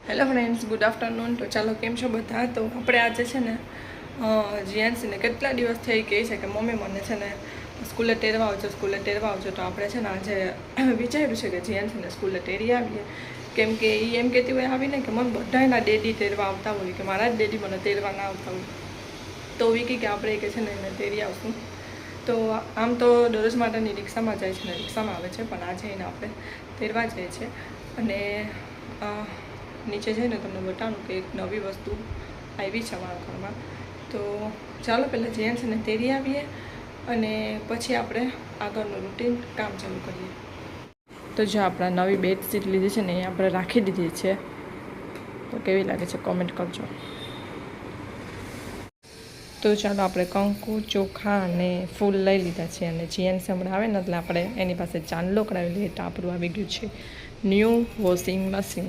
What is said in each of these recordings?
Hello friends, good afternoon. તો ચાલો, કેમ છો બધા? તો આપણે આજે છે ને જીયાન્સીને કેટલા દિવસ થઈ કહે છે કે મમ્મી મને છે ને સ્કૂલે તેરવા આવજો, તો આપણે છે ને આજે વિચાર્યું છે કે જીયાન્સીને સ્કૂલે તેરી આવીએ. કેમ કે એ એમ કહેતી હોય આવીને કે મને બધા એના ડેડી તેરવા આવતા હોય, કે મારા જ ડેડી મને તેરવા ના આવતા હોય. તો વિકી કે આપણે કે છે ને એને તેરી આવશું. તો આમ તો દરરોજ માટેની રિક્ષામાં જાય છે ને રિક્ષામાં આવે છે, પણ આજે એને આપણે તેરવા જઈએ છીએ. અને નીચે જઈને તમને બતાવું કે એક નવી વસ્તુ આવી છે અમારા ઘરમાં. તો ચાલો પહેલાં જેન્ટ્સને તેરી આવીએ અને પછી આપણે આગળનું રૂટીન કામ ચાલુ કરીએ. તો જો આપણા નવી બેડશીટ લીધી છે ને એ આપણે રાખી દીધી છે. તો કેવી લાગે છે કોમેન્ટ કરજો. તો ચાલો, આપણે કંકુ, ચોખા અને ફૂલ લઈ લીધા છે. અને જીએન્સ હમણાં આવે ને એટલે આપણે એની પાસે ચાંદલો કરાવી લઈએ. તો આપણું આવી ગયું છે ન્યૂ વોશિંગ મશીન.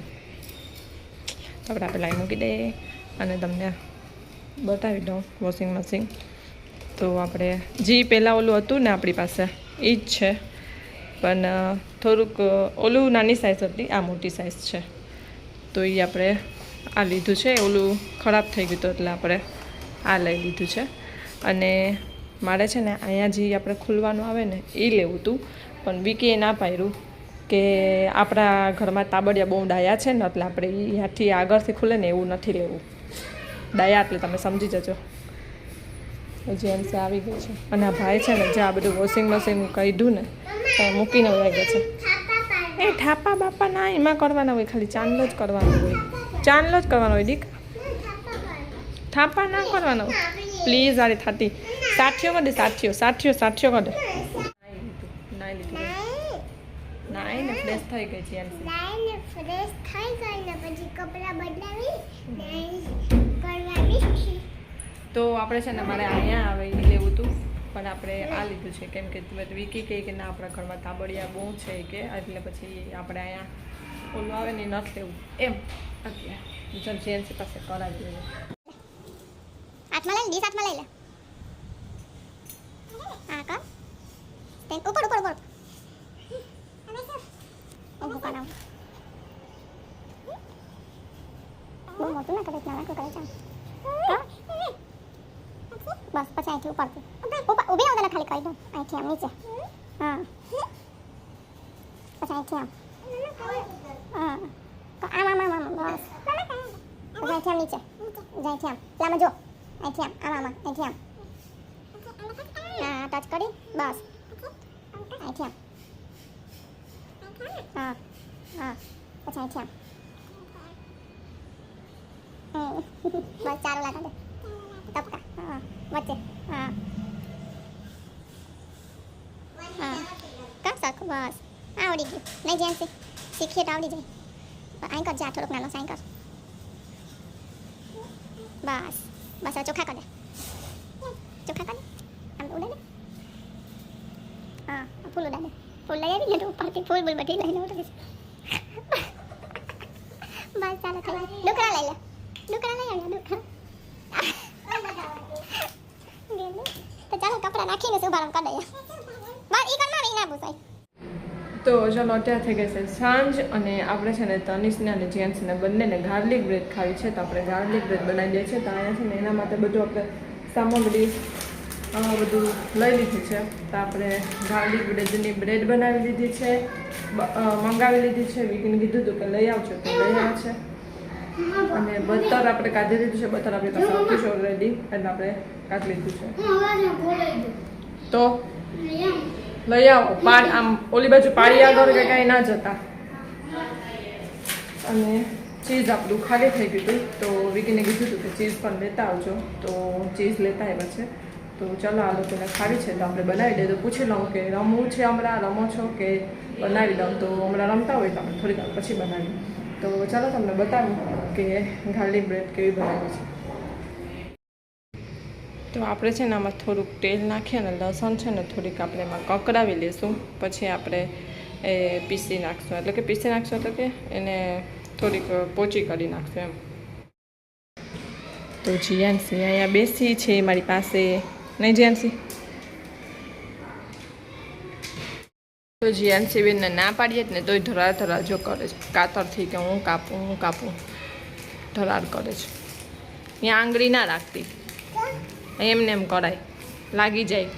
તો આપણે પહેલાં મૂકી દઈએ અને તમને બતાવી દઉં વોશિંગ મશીન. તો આપણે જે પહેલાં ઓલું હતું ને આપણી પાસે એ જ છે, પણ થોડુંક ઓલું નાની સાઇઝ હતી, આ મોટી સાઇઝ છે. તો એ આપણે આ લીધું છે. ઓલું ખરાબ થઈ ગયું હતું એટલે આપણે આ લઈ લીધું છે. અને મારે છે ને અહીંયા જે આપણે ખુલવાનું આવે ને એ લેવું હતું, પણ વિકીએ ના પાડ્યું કે આપણા ઘરમાં તાબડિયા બહુ ડાયા છે ને એટલે આપણે અહીંયાથી આગળથી ખુલે ને એવું નથી લેવું. ડાયા એટલે તમે સમજી જજો. જેન્ટ્સ આવી ગઈ છે અને આ ભાઈ છે ને જે આ બધું વોશિંગ મશીન કાઢ્યું ને તો મૂકીને લાગે છે. એ ઠાપા બાપા ના એમાં કરવાના હોય, ખાલી ચાંદલો જ કરવાનો હોય. ચાંદલો જ કરવાનો હોય દીક, થાપા ના કરવાના હોય. પ્લીઝ આરી થાતી સાઠીઓ કરી દે, સાઠીઓ કરી દે. નાઈ લીધું નાઈને ફ્રેશ થઈ ગઈ છે. તો આપણે છે ને મારે અહીંયા આવે એ લેવું હતું, પણ આપણે આ લીધું છે. કેમ કે વિકી કહે કે ના આપણા ઘરમાં તાબડિયા બહુ છે કે એટલે પછી આપણે અહીંયા ઓલું આવે ને એ નથી લેવું એમ. અત્યારે જેન્ટ્સ પાસે કરાવી જોઈએ. હાથમાં લઈ લે, હાથમાં લઈ લે. આ કર તેન ઉપર ઉભો કરાવ. બહુ મોટું ના કરે, નાના કરે છે. બસ પછી અહીંથી ઉપરથી ઊભી રહો, તને ખાલી કહી દઉં. અહીંથી આમ નીચે, હા. પછી અહીંથી આમ, હા. આમ બસ. પછી અહીંથી આમ નીચે, અહીંથી આમ પેલામાં જો, અહીંથી આમ અહીંથી આમ, હા. ટચ કરી બસ, અહીંથી આમ, હા. પછી અહીંથી આમ, બસ. ચારું લાગે દે ટપકા, હા. વચ્ચે, હા. કર સક, બસ. આવડી ગયું નહીં જેન્સી, શીખીએ તો આવડી જાય. અહીં કરજે, આ થોડુંક નાનો સાઈન કર. બસ બસ. હવે ચોખા કર દે, આમ ઉડે ને, હા. ફૂલ ઉડાડે, ફૂલ લઈ આવી ને ઉપરથી ફૂલ બધી લઈને ઉડે છે. બસ ચાલો થઈ ગયું. ડુકરા લઈ લે, ડુકરા લઈ આવ્યા, ડુકરા. તો ચાલો કપડાં નાખીને શુભારંભ કરી દઈએ. બસ ઈ કરમાં ઈ ના પૂછાય. તો ચાલો, અત્યારે થઈ ગઈ છે સાંજ અને આપણે છે ને તનિષને અને જેન્ટ્સને બંનેને ગાર્લિક બ્રેડ ખાવી છે. તો આપણે ગાર્લિક બ્રેડ બનાવી દઈએ છીએ. તો અહીંયા છે ને એના માટે બધું આપણે સામગ્રી બધું લઈ લીધું છે. તો આપણે ગાર્લિક બ્રેડની બ્રેડ બનાવી લીધી છે, મંગાવી લીધી છે. વિકીને કીધું હતું કે લઈ આવજો, તો લઈ આવ્યા છે. અને બટર આપણે કાઢી લીધું છે. બટર આપણી પાસે આવતું છે ઓલરેડી, એટલે આપણે કાઢી લીધું છે. તો લઈ આવો. આમ ઓલી બાજુ પાડી આગળ કે કાંઈ ના જતા. અને ચીઝ આપણું ખાલી થઈ ગયું હતું, તો વિકીને કીધું હતું કે ચીઝ પણ લેતા આવજો. તો ચીઝ લેતા આવ્યા છે. તો ચાલો, આ લોકોને ખાવી છે તો આપણે બનાવી દઈએ. તો પૂછી લઉં કે રમવું છે, હમણાં રમો છો કે બનાવી દઉં. તો હમણાં રમતા હોય તો આપણે થોડીક વાર પછી બનાવીએ. તો ચાલો તમને બતાવું કે ગાર્લિક બ્રેડ કેવી બનાવી છે. તો આપણે છે ને આમાં થોડુંક તેલ નાખીએ અને લસણ છે ને થોડીક આપણે એમાં કકડાવી લઈશું. પછી આપણે એ પીસી નાખશું, એટલે કે એને થોડીક પોચી કરી નાખશું એમ. તો જીયાન્સી અહીંયા બેસી છે મારી પાસે, નહીં જીયાન્સી? તો જીયાન્સી બેનને ના પાડીએ જ ને તોય ધરા જો કરે છે કાતરથી કે હું કાપું. ધરાર કરે છે. અહીંયા આંગળી ના રાખતી, એમને એમ કરાય, લાગી જાય.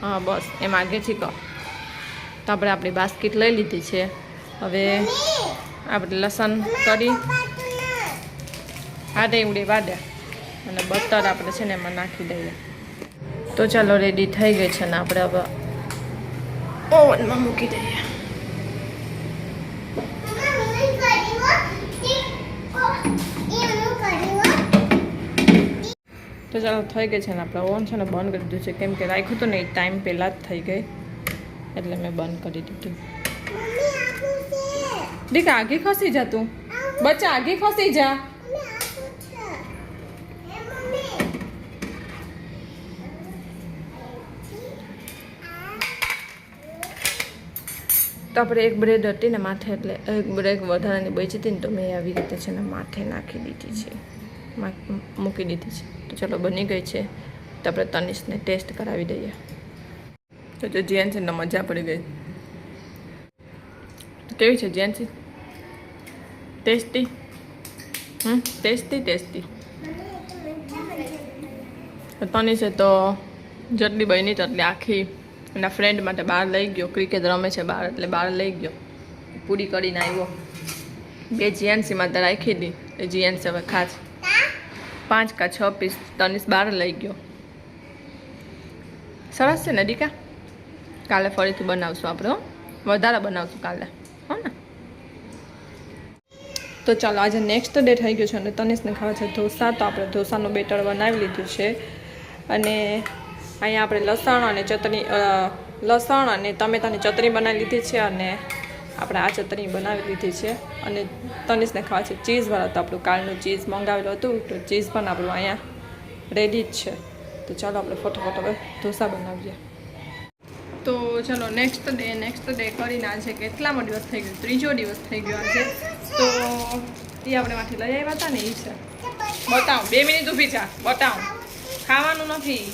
હા બસ એમ આગેથી કહો. તો આપણે આપણી બાસ્કેટ લઈ લીધી છે. હવે આપણે લસણ કરી હાડે ઉડે વાડે અને બટર આપણે છે ને એમાં નાખી દઈએ. તો ચાલો રેડી થઈ ગઈ છે ને આપણે હવે ઓવનમાં મૂકી દઈએ. તો ચાલો થઈ ગઈ છે ને આપણે ઓવન છે ને બંધ કરી દીધું છે, કેમ કે રાખ્યું હતું ને એ ટાઈમ પહેલાં જ થઈ ગઈ એટલે મેં બંધ કરી દીધું. દીકા આગી ખસી જા, તું બચ્ચા આગી ખસી જા. તો આપણે એક બ્રેડ હતી ને માથે, એટલે એક બ્રેડ વધારાની બચી હતી ને તો મેં આવી રીતે છે ને માથે નાખી દીધી છે, મૂકી દીધી છે. તો ચલો બની ગઈ છે. તો આપણે તનિષને ટેસ્ટ કરાવી દઈએ. તો જો જેન્સીને મજા પડી ગઈ. કેવી છે જેન્સી? ટેસ્ટી? ટેસ્ટી. તનિષે તો જેટલી બની તેટલી આખી એના ફ્રેન્ડ માટે બહાર લઈ ગયો. ક્રિકેટ રમે છે બહાર એટલે બહાર લઈ ગયો, પૂરી કરીને આવ્યો. 2 જીએનસી માટે રાખી હતી, એ જીએનસી હવે ખાસ 5 કે 6 પીસ તનિષ બહાર લઈ ગયો. સરસ છે ને દીકા? કાલે ફરીથી બનાવશું આપણે, વધારે બનાવશું કાલે, હો ને? તો ચાલો આજે નેક્સ્ટ ડે થઈ ગયો છે અને તનિષને ખાવા છે ઢોસા. તો આપણે ઢોસાનું બેટર બનાવી લીધું છે અને અહીંયા આપણે લસણ અને ટમેટાની ચટણી બનાવી લીધી છે અને આપણે આ ચટણી બનાવી લીધી છે. અને તનિષને ખાવા છે ચીઝવાળા. તો આપણું કાલનું ચીઝ મંગાવેલું હતું, તો ચીઝ પણ આપણું અહીંયા રેડી જ છે. તો ચાલો આપણે ફટાફટ હવે ઢોસા બનાવીએ. તો ચલો નેક્સ્ટ ડે કરીને આજે કેટલામો દિવસ થઈ ગયો? 3જો દિવસ થઈ ગયો આજે. તો એ આપણે માંથી લઈ આવ્યા હતા ને, એ છે બતાવું. 2 મિનિટ ઊભી જા, બતાવું. ખાવાનું નથી,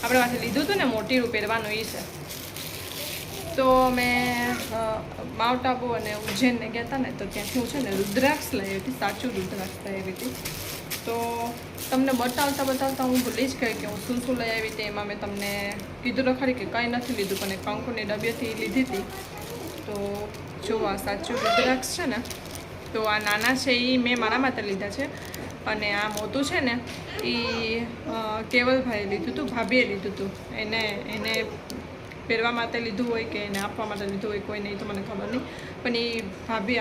આપણે માંથી લીધું હતું ને મોટીનું પહેરવાનું, એ છે. તો મેં માઉન્ટ આબુ અને ઉજ્જૈનને ગયા હતા ને, તો ત્યાંથી હું છે ને રુદ્રાક્ષ લઈ આવી હતી, સાચું રુદ્રાક્ષ લઈ આવી હતી. તો તમને બતાવતા હું ભૂલી જ ગઈ કે હું શું લઈ આવી હતી. એમાં મેં તમને કીધું તો ખરી કે કંઈ નથી લીધું, પણ કંકુની ડબ્બીથી લીધી હતી. તો જો આ સાચું રુદ્રાક્ષ છે ને, તો આ નાના છે એ મેં મારા માટે લીધા છે અને આ મોટું છે ને એ કેવલભાઈએ લીધું હતું, ભાભીએ લીધું હતું. એને પહેરવા માટે લીધું હોય કે એને આપવા માટે લીધું હોય, કોઈ નહીં તો મને ખબર નહીં, પણ એ ભાભી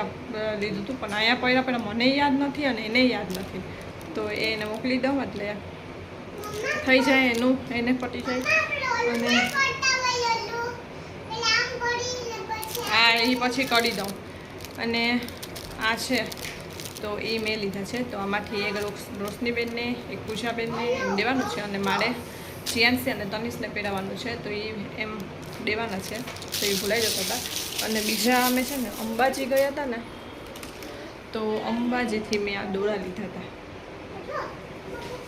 લીધું હતું. પણ અહીંયા પહેલાં મને યાદ નથી અને એને યાદ નથી, તો એને મોકલી દઉં એટલે થઈ જાય એનું, એને પટી જાય. અને હા એ પછી કરી દઉં. અને આ છે તો એ મેં લીધા છે. તો આમાંથી એક રોશનીબેનને, એક પૂજાબેનને એમ દેવાનું છે અને મારે જીયાન્સી અને તનિષને પહેરાવવાનું છે. તો એ એમ દેવાના છે, તો એ ભૂલાઈ જતા હતા. અને બીજા અમે છે ને અંબાજી ગયા હતા ને, તો અંબાજીથી મેં આ દોરા લીધા હતા.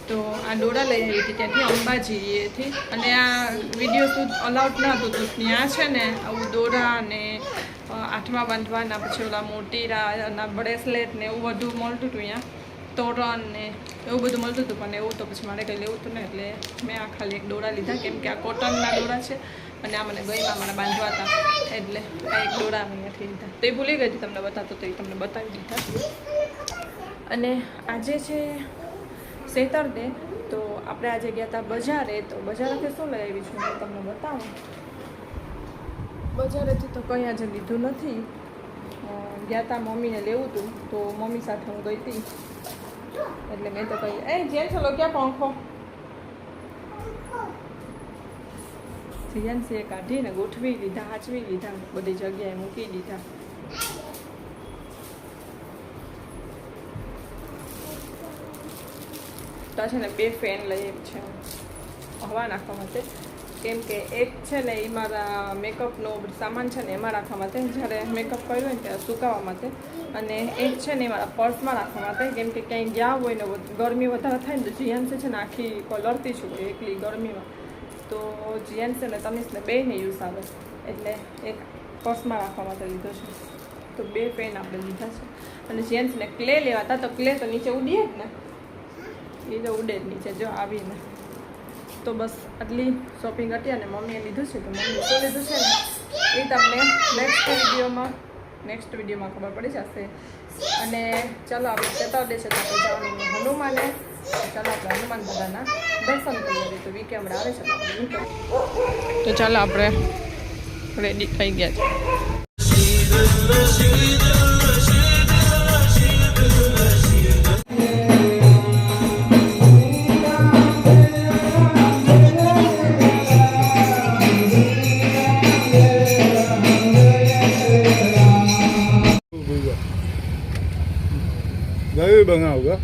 તો આ દોરા લઈ આવી હતી ત્યાંથી અંબાજીએથી. અને આ વિડીયો શૂટ અલાઉડ ન હતું, તો ત્યાં છે ને આવું દોરા અને આઠમા બાંધવાના, પછી ઓલા મોતીરા બ્રેસલેટ ને એવું બધું મળતું હતું અહીંયા, તોરણ ને એવું બધું મળતું હતું. પણ એવું તો પછી મારે કંઈ લેવું હતું ને, એટલે મેં આ ખાલી એક દોરા લીધા, કેમ કે આ કોટનના દોરા છે અને આ મને ગઈમાં મારા બાંધવા હતા, એટલે આ એક દોરા અમે અહીંયાથી લીધા. તો એ ભૂલી ગઈ હતી તમને બતાવતો, તો એ તમને બતાવી દીધા. અને આજે છે સેટરડે, તો આપણે આજે ગયા હતા બજારે. તો બજારેથી શું લઈ આવી છું હું તમને બતાવું. બજારેથી તો કંઈ આજે લીધું નથી. ગયા હતા મમ્મીને લેવું હતું, તો મમ્મી સાથે હું ગઈ હતી, એટલે મેં તો કહી જેમ ચલો ક્યાં પંખો જીયાન્સીએ કાઢીને ગોઠવી લીધા, હાચવી લીધા, બધી જગ્યાએ મૂકી દીધા. તો છે ને 2 ફેન લઈ છે હવા નાખવા માટે, કેમ કે એક છે ને એ મારા મેકઅપનો સામાન છે ને એમાં રાખવા માટે, જ્યારે મેકઅપ કર્યો હોય ને ત્યારે સુકાવવા માટે. અને એક છે ને એ મારા પર્સમાં રાખવા માટે, કેમ કે ક્યાંય ગયા હોય ને ગરમી વધારે થાય ને તો જીયાન્સી છે ને આખી લડતી છું એકલી ગરમીમાં, તો જીયાન્સી અને તનિષને 2ને યુઝ આવે, એટલે એક પર્સમાં રાખવા માટે લીધો છે. તો 2 પેન આપણે લીધા છે અને જેન્ટ્સને ક્લે લેવા હતા તો ક્લે તો નીચે ઉડીએ જ ને એ તો ઉડે જ નીચે જો આવીને તો બસ આટલી શોપિંગ હતી અને મમ્મીએ લીધું છે તો મમ્મીએ શું લીધું છે ને એ તમને નેક્સ્ટ વિડીયોમાં ખબર પડી જશે અને ચાલો આપણે સેટરડે છે તો આપણે જવાનું હનુમાને ચાલો આપણે હનુમાન દાદાના દર્શન કરીએ તો વીકે હમણાં આવે છે તો ચાલો આપણે રેડી થઈ ગયા છે બનાવગા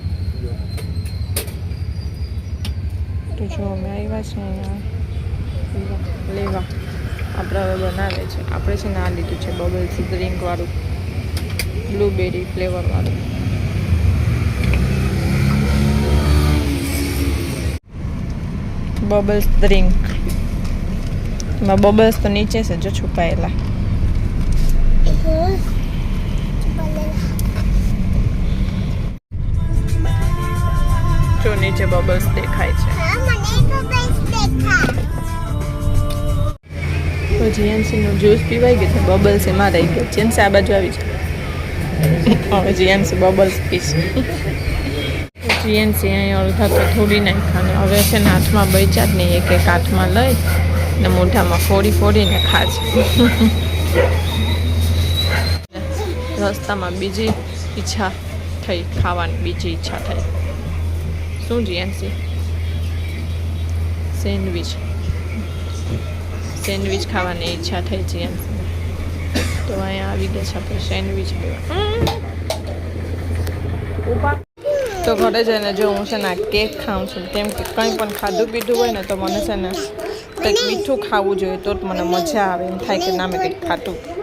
તો જો અમે આવ્યા છે અહીંયા લેવા આપણે હવે બનાવે છે આપણે છે ને આ લીધું છે બબલ્સ ડ્રિંકવાળું બ્લુબેરી ફ્લેવરવાળું બબલ્સ ડ્રિંક એમાં બબલ્સ તો નીચે છે જો છુપાયેલા જો નીચે બબલ્સ દેખાય છે તો જીએનસીનું જ્યુસ પીવાઈ ગયું છે બબલ્સ એમાં રહી ગયો જીએનસી આ બાજુ આવી છે હવે જીએનસી બબલ્સ પીશ જીએનસી અહીંયા અડધા તો થોડી નાખ્યા હવે છે ને હાથમાં બચ્યા જ નહીં એક હાથમાં લઈ ને મોઢામાં ફોડીને ખાજ રસ્તામાં બીજી ઈચ્છા થઈ ખાવાની બીજી ઈચ્છા થઈ શું જીએનસી સેન્ડવિચ ખાવાની ઈચ્છા થઈ જીએનસી તો અહીંયા આવી ગયા છે આપણે સેન્ડવિચ લેવા તો ઘરે જઈને જો હું છે ને આ કેક ખાઉં છું કેમ કે કંઈ પણ ખાધું પીધું હોય ને તો મને છે ને કંઈક મીઠું ખાવું જોઈએ તો જ મને મજા આવે એમ થાય કે ના મેં કંઈક ખાધું